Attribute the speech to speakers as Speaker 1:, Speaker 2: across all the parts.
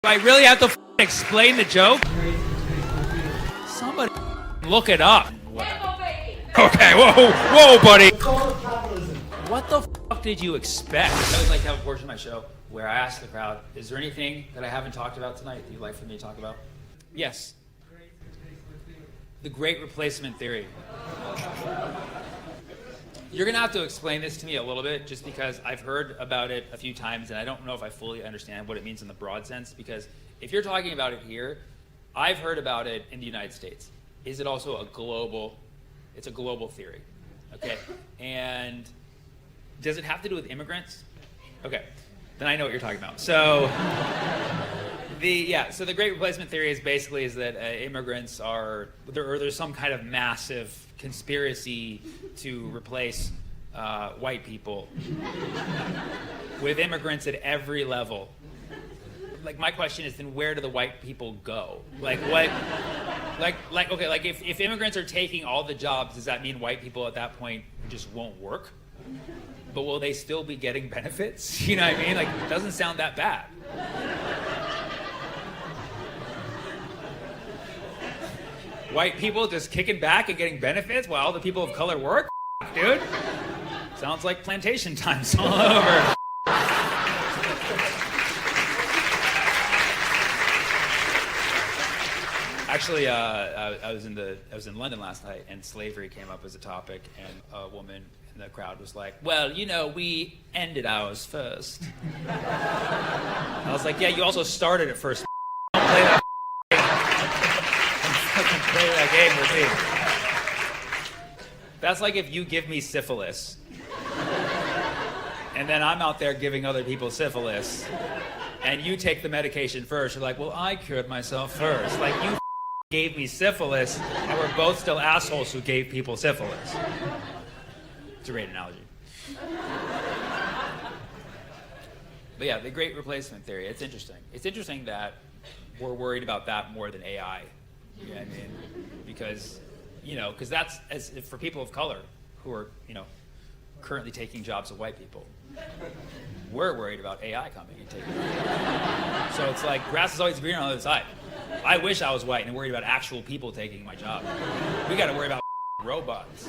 Speaker 1: I really have to explain the joke? Somebody look it up. Okay, whoa, buddy. What the fuck did you expect? I always like to have a portion of my show where I ask the crowd, is there anything that I haven't talked about tonight that you'd like for me to talk about? Yes. The great replacement theory. You're going to have to explain this to me a little bit, just because I've heard about it a few times, and I don't know if I fully understand what it means in the broad sense, because if you're talking about it here, I've heard about it in the United States. Is it also a global, it's a global theory, okay? And does it have to do with immigrants? Okay, then I know what you're talking about. So, so the great replacement theory is basically that immigrants are, there's some kind of massive conspiracy to replace white people with immigrants at every level. Like, my question is, then where do the white people go? Like, what? Okay, if immigrants are taking all the jobs, does that mean white people at that point just won't work? But will they still be getting benefits? You know what I mean? Like, it doesn't sound that bad. White people just kicking back and getting benefits while all the people of color work? Dude. Sounds like plantation times all over. Actually, I was in London last night, and slavery came up as a topic, and a woman in the crowd was like, well, you know, we ended ours first. I was like, yeah, you also started it first. Don't play that play that game with me. That's like if you give me syphilis, and then I'm out there giving other people syphilis, and you take the medication first. You're like, well, I cured myself first. Like, you gave me syphilis, and we're both still assholes who gave people syphilis. It's a great analogy. But yeah, the great replacement theory, it's interesting. It's interesting that we're worried about that more than AI. You know what I mean? Because, because that's, for people of color who are, currently taking jobs of white people, we're worried about AI coming and taking them. So it's like, grass is always greener on the other side. I wish I was white and worried about actual people taking my job. We got to worry about robots.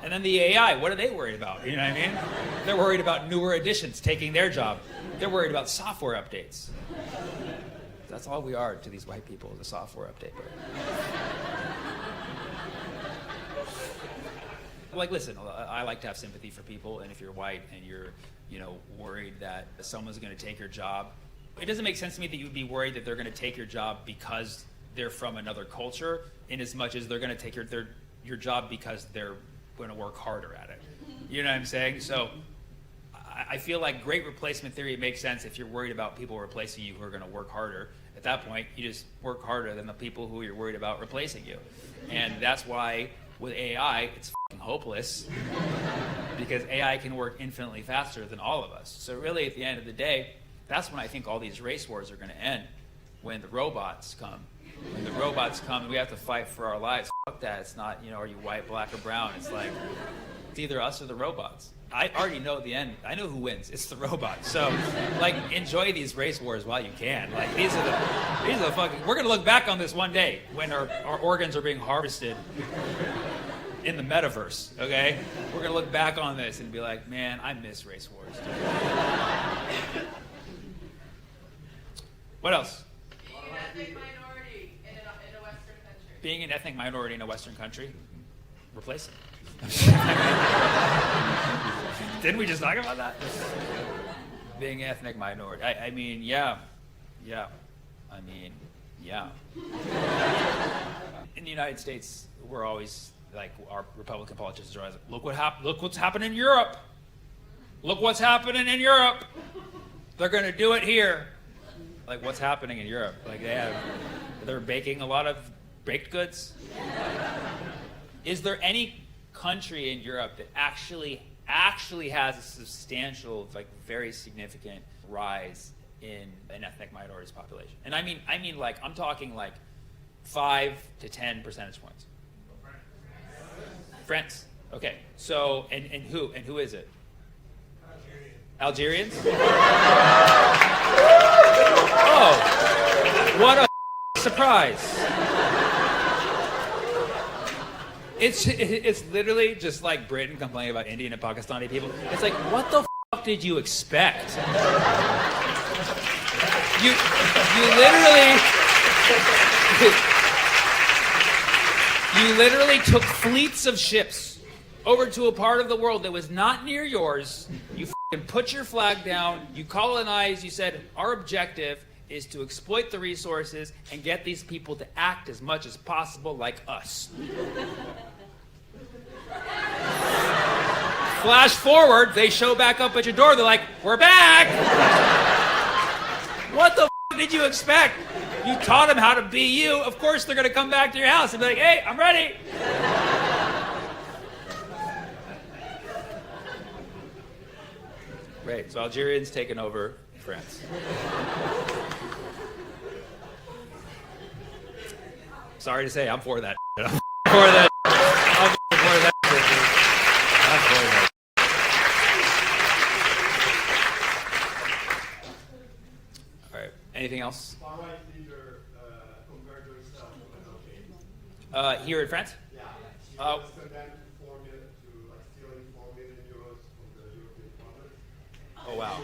Speaker 1: And then the AI, what are they worried about? You know what I mean? They're worried about newer additions taking their job. They're worried about software updates. That's all we are to these white people, is a software update. Like, listen, I like to have sympathy for people, and if you're white and you're, worried that someone's going to take your job, it doesn't make sense to me that you would be worried that they're going to take your job because they're from another culture, in as much as they're going to take your job because they're going to work harder at it. You know what I'm saying? So I feel like great replacement theory makes sense if you're worried about people replacing you who are going to work harder. At that point, you just work harder than the people who you're worried about replacing you. And that's why with AI, it's fucking hopeless, because AI can work infinitely faster than all of us. So really, at the end of the day, that's when I think all these race wars are going to end, when the robots come. When the robots come, we have to fight for our lives. Fuck that. It's not, are you white, black, or brown? It's like, it's either us or the robots. I already know the end. I know who wins. It's the robots. So, enjoy these race wars while you can. Like, these are the fucking. We're gonna look back on this one day when our organs are being harvested in the metaverse. Okay, we're gonna look back on this and be like, man, I miss race wars. What else? Being an ethnic minority in a Western country. Replace it. Didn't we just talk about that? Being an ethnic minority. I mean, yeah. In the United States, we're always, like, our Republican politicians are always like, look what's happening in Europe. Look what's happening in Europe. They're going to do it here. Like, what's happening in Europe? Like, they're baking a lot of baked goods. Is there any country in Europe that actually has a substantial, very significant rise in an ethnic minorities population? And I mean, I'm talking 5 to 10 percentage points. France. Okay. So, and who is it? Algerians? Oh. What a surprise. It's literally just like Britain complaining about Indian and Pakistani people. It's like, what the fuck did you expect? You literally took fleets of ships over to a part of the world that was not near yours. You fucking put your flag down. You colonized. You said, our objective is to exploit the resources and get these people to act as much as possible like us. Flash forward, they show back up at your door. They're like, we're back. What the did you expect? You taught them how to be you. Of course they're going to come back to your house and be like, hey, I'm ready. Great. So Algerians taking over France. Sorry to say, I'm for that. I'm for that. I'm for that. I'm for that. All right. Anything else?
Speaker 2: Far-right leader compared to herself.
Speaker 1: Here in France?
Speaker 2: Yeah. She was condemned to stealing 4 million euros from the European Parliament.
Speaker 1: Oh, wow.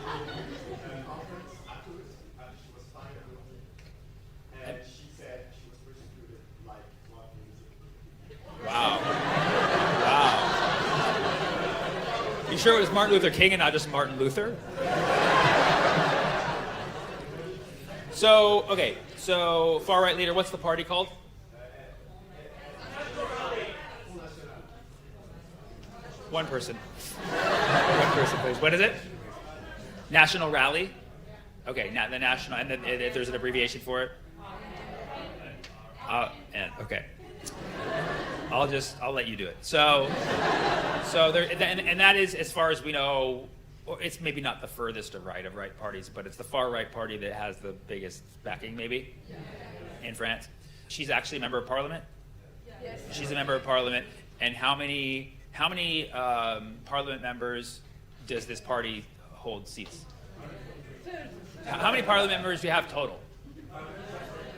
Speaker 2: And conference afterwards, she was fined and she said she was persecuted like Martin Luther.
Speaker 1: Wow. Wow. You sure it was Martin Luther King and not just Martin Luther? So, okay, so far-right leader, what's the party called? One person. One person, please. What is it? National Rally? Okay, the national, and then there's an abbreviation for it? Okay. I'll let you do it. So there, and that is, as far as we know, it's maybe not the furthest of right parties, but it's the far right party that has the biggest backing, maybe, in France. She's actually a member of parliament. Yes. She's a member of parliament, and how many parliament members does this party hold seats? How many parliament members do you have total?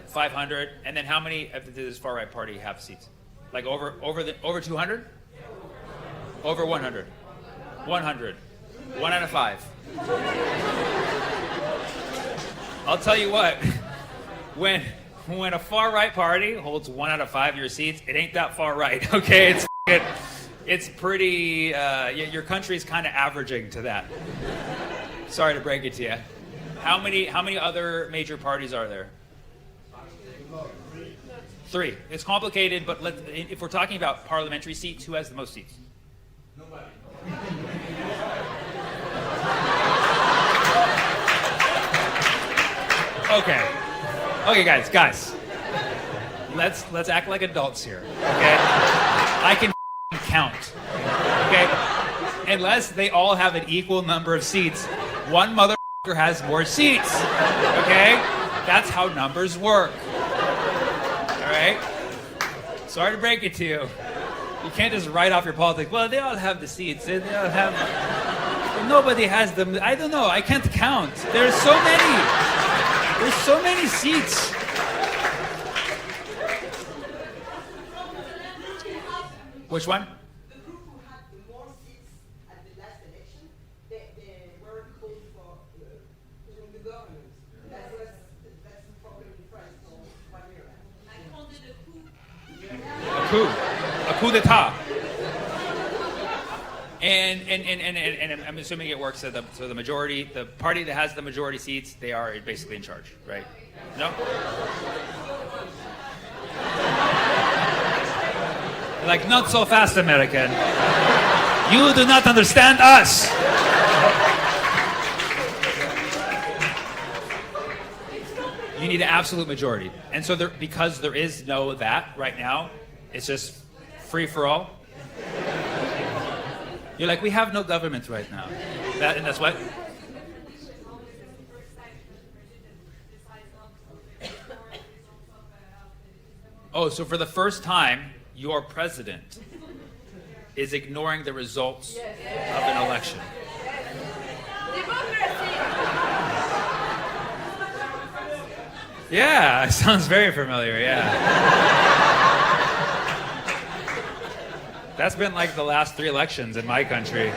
Speaker 1: 500, and then how many does this far right party have seats? Like over 200? Over 100? 100. 1 out of 5. I'll tell you what, when a far right party holds 1 out of 5 of your seats, it ain't that far right, okay? It's pretty, your country's kind of averaging to that. Sorry to break it to you. How many other major parties are there? 3. It's complicated, but if we're talking about parliamentary seats, who has the most seats?
Speaker 2: Nobody.
Speaker 1: Okay, guys. Let's act like adults here, okay? I can count, okay? Unless they all have an equal number of seats, one motherfucker has more seats, okay? That's how numbers work. All right? Sorry to break it to you. You can't just write off your politics. Well, they all have the seats. They all have... Nobody has them. I don't know. I can't count. There's so many. There's so many seats. Which one?
Speaker 3: The group who had more seats at the last election, they were called for the government. That's the problem in France for 1 year. I called it a coup.
Speaker 1: A coup d'etat. And I'm assuming it works. So the majority, the party that has the majority seats, they are basically in charge, right? No? Like, not so fast, American. You do not understand us. You need an absolute majority. And so because there is no that right now, it's just free for all. You're like, we have no government right now. And that's what? Oh, so for the first time, your president is ignoring the results of an election. Yeah, it sounds very familiar, yeah. That's been like the last 3 elections in my country.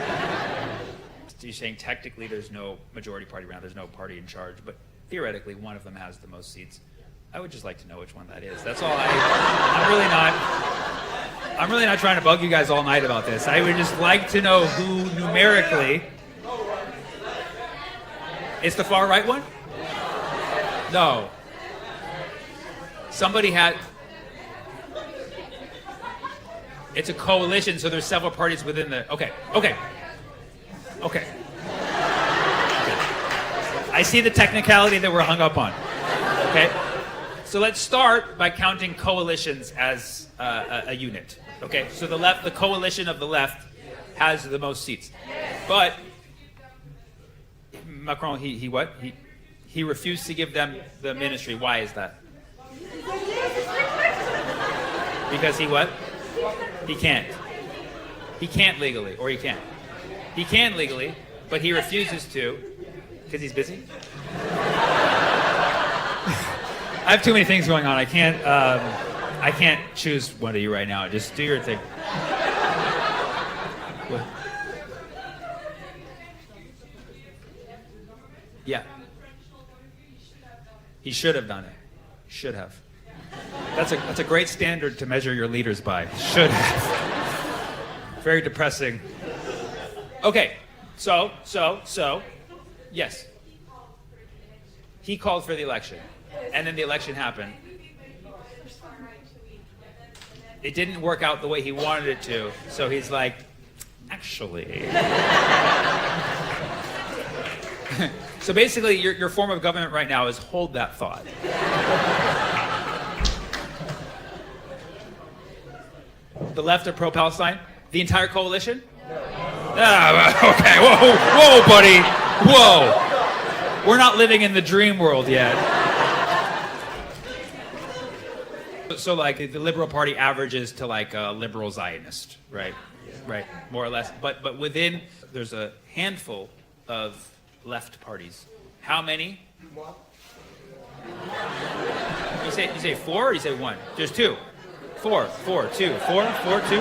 Speaker 1: You're saying technically there's no majority party around, there's no party in charge, but theoretically one of them has the most seats. I would just like to know which one that is. That's all. I'm really not trying to bug you guys all night about this. I would just like to know who numerically. It's the far right one? No. Somebody had. It's a coalition, so there's several parties within the. Okay. I see the technicality that we're hung up on. Okay. So let's start by counting coalitions as a unit. Okay. So the coalition of the left, has the most seats, but Macron, he what? He refused to give them the ministry. Why is that? Because he what? He can't. He can't legally, or he can't. He can legally, but he refuses to because he's busy. I have too many things going on. I can't choose one of you right now. Just do your thing. What? Yeah. He should have done it. Should have. That's a great standard to measure your leaders by. Should have. Very depressing. Okay. So, yes. He called for the election. And then the election happened. It didn't work out the way he wanted it to. So he's like, actually. So basically, your form of government right now is hold that thought. The left are pro-Palestine? The entire coalition? Okay, whoa, buddy. Whoa. We're not living in the dream world yet. So like the Liberal Party averages to like a liberal Zionist, right? Right, more or less. But within, there's a handful of left parties. How many? You say 4 or you say 1? There's 2. 4, 4, 2, 4, 4, 2, 4, 4,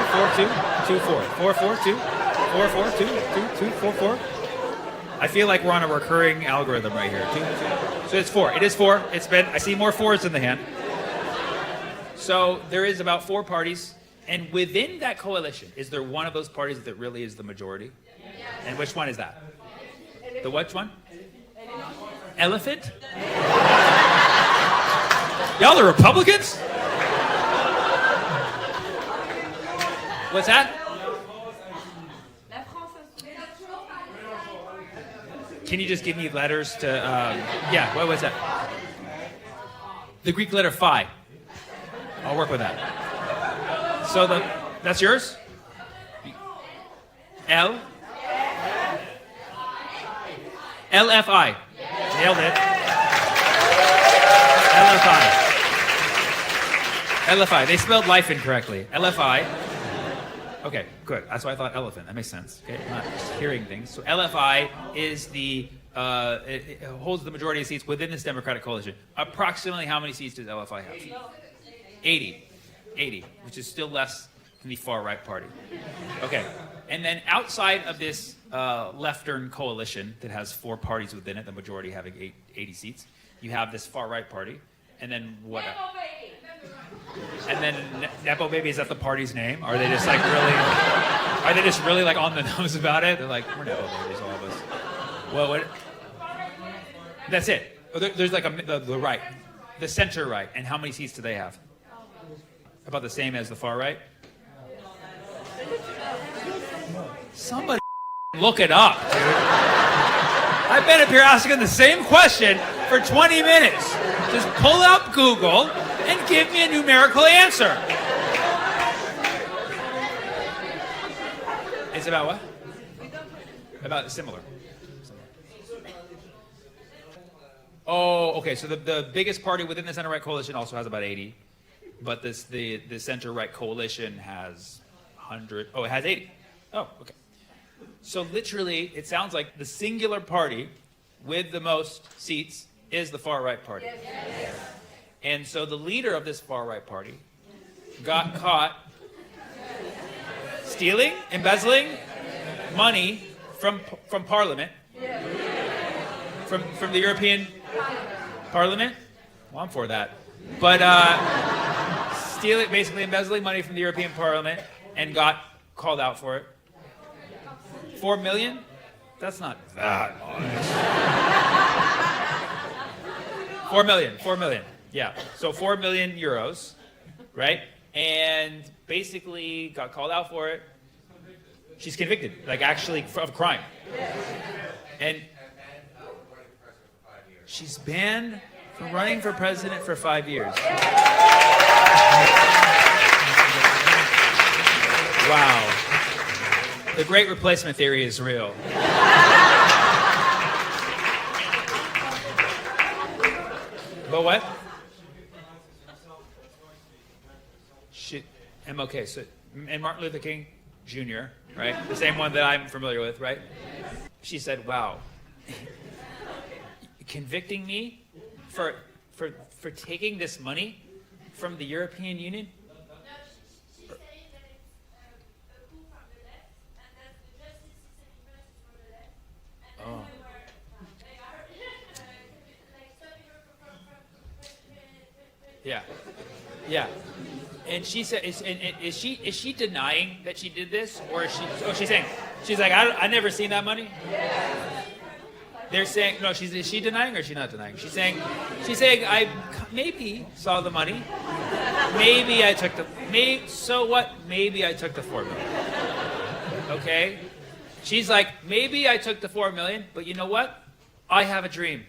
Speaker 1: 4, 2, 2, 4, 4, 4, 2, 4, 4, 2, 2, 2, 4, 4. I feel like we're on a recurring algorithm right here. 2, 2. So it's 4. It is 4. It's been. I see more 4s in the hand. So there is about 4 parties, and within that coalition, is there one of those parties that really is the majority? And which one is that? The which one? Elephant? Y'all the Republicans? What's that? Can you just give me letters to, yeah, what was that? The Greek letter phi. I'll work with that. So that's yours? L? LFI. Nailed it. LFI. They spelled life incorrectly. LFI. Okay, good. That's why I thought elephant. That makes sense. Okay, I'm not just hearing things. So LFI is it holds the majority of seats within this Democratic coalition. Approximately how many seats does LFI have? 80. 80, which is still less than the far right party. Okay, and then outside of this leftern coalition that has 4 parties within it, the majority having 80 seats, you have this far right party, and then what? And then Nepo Baby, is that the party's name? Are they just like really? Are they just really like on the nose about it? They're like, we're Nepo Babies, all of us. Well, what? That's it. There's like the right, the center right, and how many seats do they have? About the same as the far right. Somebody look it up, dude. I've been up here asking the same question for 20 minutes. Just pull up Google and give me a numerical answer. It's about what? About similar. Oh, okay. So the biggest party within the center-right coalition also has about 80, but the center-right coalition has 100. Oh, it has 80. Oh, okay. So literally, it sounds like the singular party with the most seats is the far-right party. And so the leader of this far-right party got caught stealing, embezzling money from Parliament, from the European Parliament. Well, I'm for that. But stealing, basically embezzling money from the European Parliament, and got called out for it. 4 million? That's not that much. 4 million, 4 million. Yeah. So 4 million euros, right? And basically got called out for it. She's convicted, like actually of crime. And she's banned from running for president for 5 years. Wow. The great replacement theory is real. But what? MLK, so, and Martin Luther King Jr., right? The same one that I'm familiar with, right? She said, wow, convicting me for taking this money from the European Union?
Speaker 4: No, she's saying that it's a coup from the left, and that the justice system first is from the left, and then they are like stopping her from
Speaker 1: Yeah. Yeah. And she said, is she denying that she did this, or is she? Oh, she's saying, she's like, I never seen that money. They're saying no. Is she denying or is she not denying? She's saying I maybe saw the money. Maybe I took so what? Maybe I took the 4 million. Okay. She's like, maybe I took the 4 million, but you know what? I have a dream.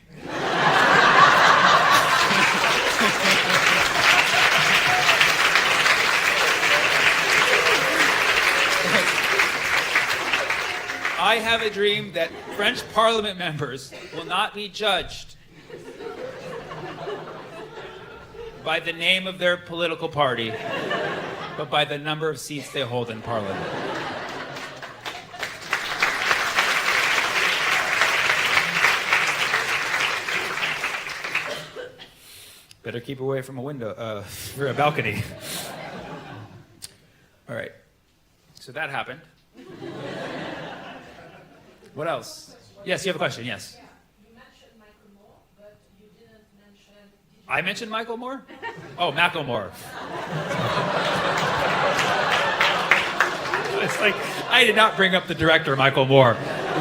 Speaker 1: I have a dream that French Parliament members will not be judged by the name of their political party, but by the number of seats they hold in Parliament. Better keep away from a window, for a balcony. All right. So that happened. What else? Yes, you have a question, yes.
Speaker 5: You mentioned Michael Moore, but you didn't mention...
Speaker 1: I mentioned Michael Moore? Oh, Macklemore. It's like, I did not bring up the director, Michael Moore,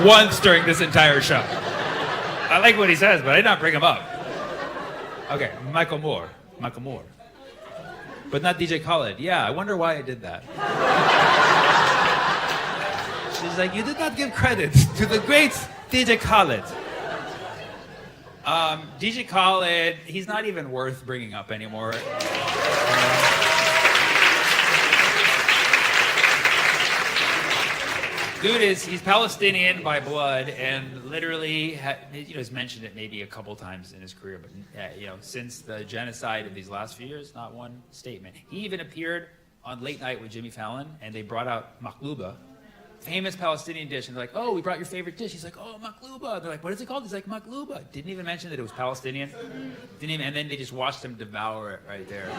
Speaker 1: once during this entire show. I like what he says, but I did not bring him up. Okay, Michael Moore. But not DJ Khaled. Yeah, I wonder why I did that. She's like, you did not give credit to the great DJ Khaled. DJ Khaled, he's not even worth bringing up anymore. Dude he's Palestinian by blood, and literally, he's mentioned it maybe a couple times in his career, but since the genocide of these last few years, not one statement. He even appeared on Late Night with Jimmy Fallon, and they brought out maklouba, famous Palestinian dish, and they're like, oh, we brought your favorite dish. He's like, oh, maklouba. They're like, what is it called? He's like, maklouba. Didn't even mention that it was Palestinian. And then they just watched him devour it right there.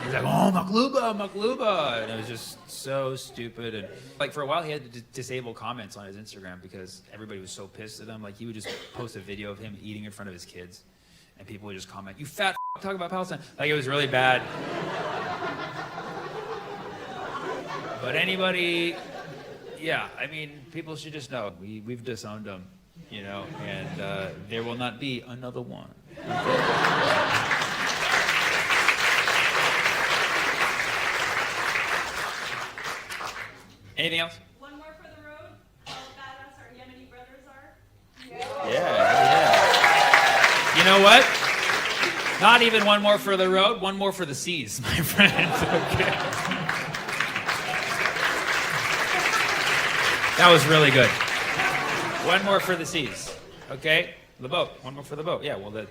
Speaker 1: He's like, oh, maklouba. And it was just so stupid. And like for a while, he had to disable comments on his Instagram because everybody was so pissed at him. Like he would just post a video of him eating in front of his kids, and people would just comment, you fat talk about Palestine. Like it was really bad. But anybody... Yeah, I mean, people should just know we've disowned them, and there will not be another one. Anything else?
Speaker 4: One more for the road. How badass our Yemeni brothers are.
Speaker 1: Yeah. You know what? Not even one more for the road, one more for the seas, my friend. Okay. That was really good. One more for the seas, okay? The boat, one more for the boat. Yeah, well,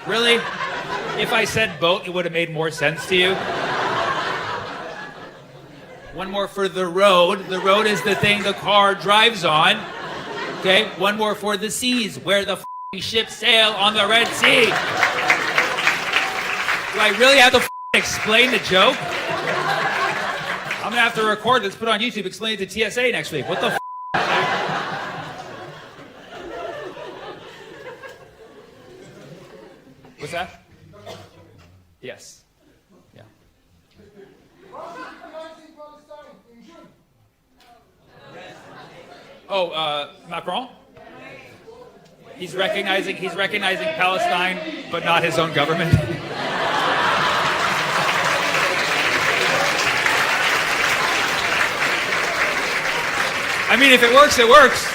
Speaker 1: really? If I said boat, it would have made more sense to you? One more for the road. The road is the thing the car drives on. Okay, one more for the seas. Where the ship sail on the Red Sea. Do I really have to explain the joke? I'm gonna have to record this, put it on YouTube, explain it to TSA next week. What the What's that? Yes. Yeah. Oh, Macron? He's recognizing Palestine, but not his own government. I mean, if it works, it works.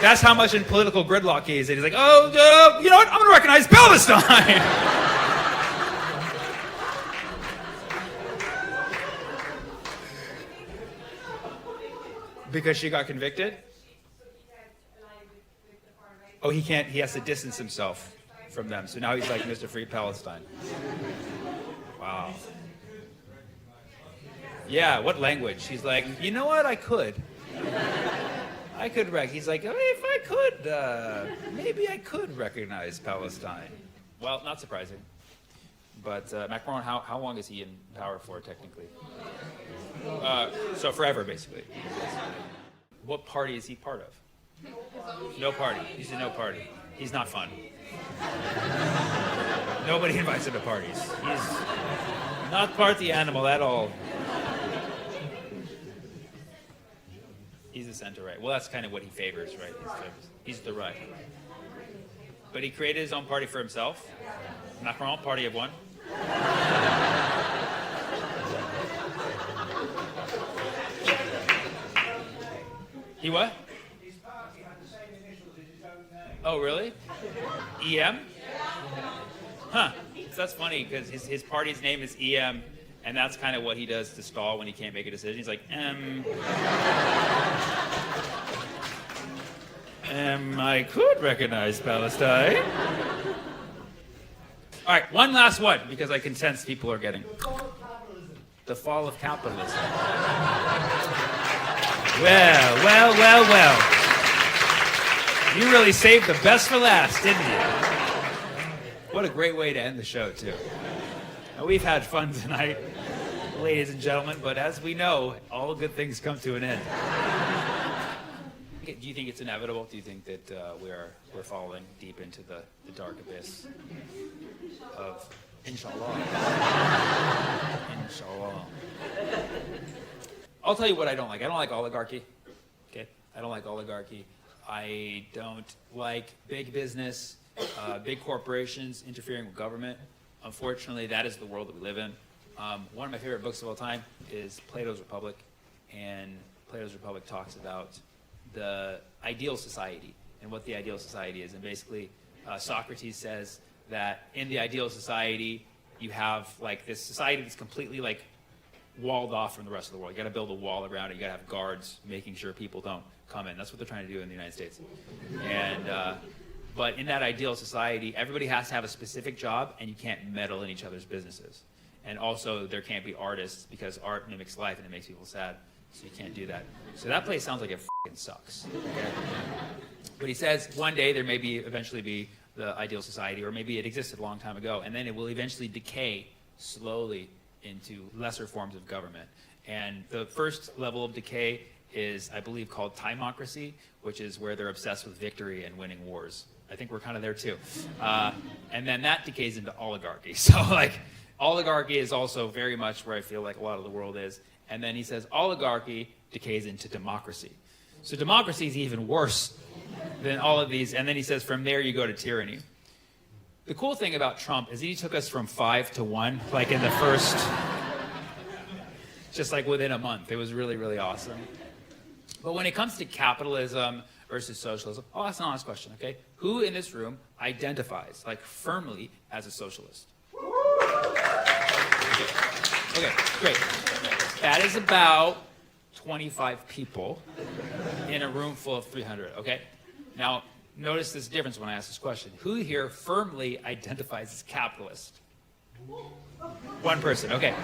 Speaker 1: That's how much in political gridlock he is. He's like, oh, you know what? I'm going to recognize Palestine. Because she got convicted? Oh, he can't. He has to distance himself from them. So now he's like Mr. Free Palestine. Wow. Yeah, what language? He's like, you know what? I could. He's like, if I could, maybe I could recognize Palestine. Well, not surprising. But Macron, how long is he in power for, technically? So forever, basically. What party is he part of? No party. He's in no party. He's not fun. Nobody invites him to parties. He's not party animal at all. He's the center right. Well, that's kind of what he favors, right? He's the right. But he created his own party for himself. Macron, party of one. He what?
Speaker 2: His party had the same initials as his own name.
Speaker 1: Oh, really? EM? Huh. So that's funny because his party's name is EM, and that's kind of what he does to stall when he can't make a decision. He's like, I could recognize Palestine. All right, one last one, because I can sense people are getting. The fall of capitalism. Well. You really saved the best for last, didn't you? What a great way to end the show, too. Now, we've had fun tonight, ladies and gentlemen, but as we know, all good things come to an end. Do you think it's inevitable? Do you think that we're falling deep into the dark abyss of inshallah? Inshallah. I'll tell you what I don't like. I don't like oligarchy. Okay? I don't like oligarchy. I don't like big business, big corporations interfering with government. Unfortunately, that is the world that we live in. One of my favorite books of all time is Plato's Republic, and Plato's Republic talks about the ideal society and what the ideal society is. And basically, Socrates says that in the ideal society, you have like this society that's completely like walled off from the rest of the world. You got to build a wall around it. You got to have guards making sure people don't come in. That's what they're trying to do in the United States. And but in that ideal society, everybody has to have a specific job, and you can't meddle in each other's businesses. And also, there can't be artists because art mimics life and it makes people sad. So you can't do that. So that place sounds like it f***ing sucks. Okay? But he says one day there may eventually be the ideal society, or maybe it existed a long time ago, and then it will eventually decay slowly into lesser forms of government. And the first level of decay is, I believe, called timocracy, which is where they're obsessed with victory and winning wars. I think we're kind of there too. And then that decays into oligarchy. So like oligarchy is also very much where I feel like a lot of the world is. And then he says oligarchy decays into democracy. So democracy is even worse than all of these. And then he says from there you go to tyranny. The cool thing about Trump is he took us from 5 to 1, like in the first, just like within a month. It was really, really awesome. But when it comes to capitalism versus socialism, I'll ask an honest question, okay? Who in this room identifies, like firmly, as a socialist? Okay, great. That is about 25 people in a room full of 300, okay? Now, notice this difference when I ask this question. Who here firmly identifies as capitalist? One person, okay.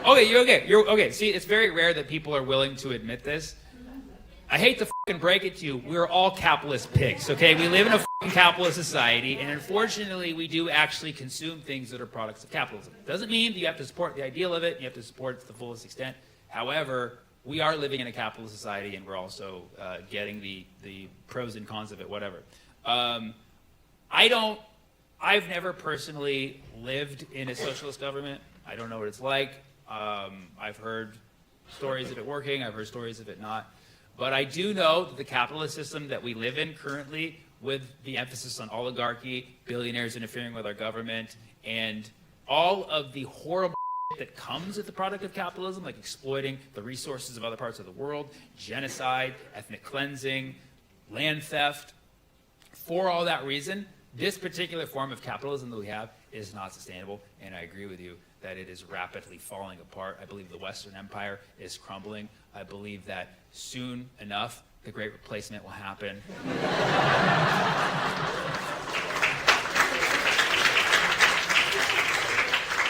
Speaker 1: Okay, you're okay. See, it's very rare that people are willing to admit this. I hate to fucking break it to you, we're all capitalist pigs, okay? We live in a fucking capitalist society, and unfortunately, we do actually consume things that are products of capitalism. Doesn't mean that you have to support the ideal of it, you have to support it to the fullest extent. However, we are living in a capitalist society, and we're also getting the pros and cons of it, whatever. I've never personally lived in a socialist government. I don't know what it's like. I've heard stories of it working, I've heard stories of it not. But I do know that the capitalist system that we live in currently, with the emphasis on oligarchy, billionaires interfering with our government, and all of the horrible that comes with the product of capitalism, like exploiting the resources of other parts of the world, genocide, ethnic cleansing, land theft. For all that reason, this particular form of capitalism that we have is not sustainable, and I agree with you that it is rapidly falling apart. I believe the Western Empire is crumbling. I believe that soon enough, the Great Replacement will happen.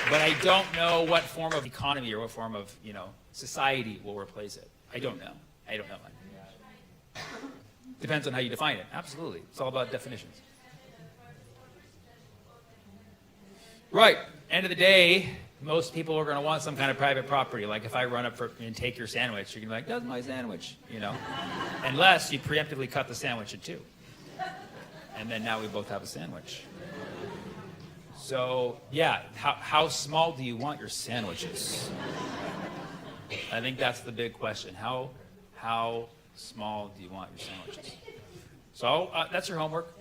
Speaker 1: But I don't know what form of economy or what form of, society will replace it. I don't know. Depends on how you define it. Absolutely. It's all about definitions. Right. End of the day, most people are going to want some kind of private property. Like if I run up and take your sandwich, you're going to be like, that's my sandwich, Unless you preemptively cut the sandwich in two. And then now we both have a sandwich. So, yeah, how small do you want your sandwiches? I think that's the big question. How small do you want your sandwiches? So, that's your homework.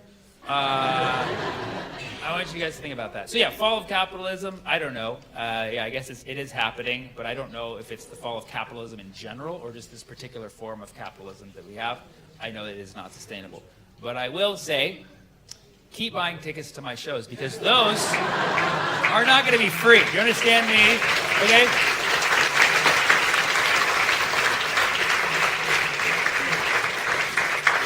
Speaker 1: I want you guys to think about that. So yeah, fall of capitalism, I don't know. I guess it is happening, but I don't know if it's the fall of capitalism in general or just this particular form of capitalism that we have. I know that it is not sustainable. But I will say, keep buying tickets to my shows because those are not going to be free. You understand me? Okay?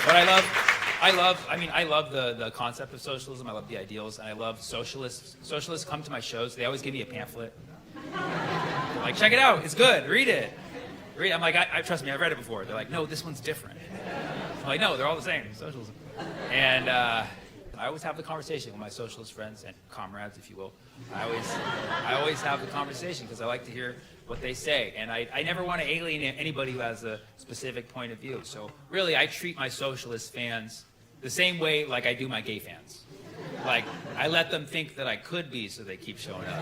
Speaker 1: But I love the concept of socialism. I love the ideals, and I love socialists. Socialists come to my shows. They always give me a pamphlet. They're like, check it out. It's good. Read it. I'm like, trust me, I've read it before. They're like, no, this one's different. I'm like, no, they're all the same. Socialism. And I always have the conversation with my socialist friends and comrades, if you will. I always have the conversation because I like to hear what they say. And I never want to alienate anybody who has a specific point of view. So really, I treat my socialist fans the same way like I do my gay fans. Like, I let them think that I could be so they keep showing up.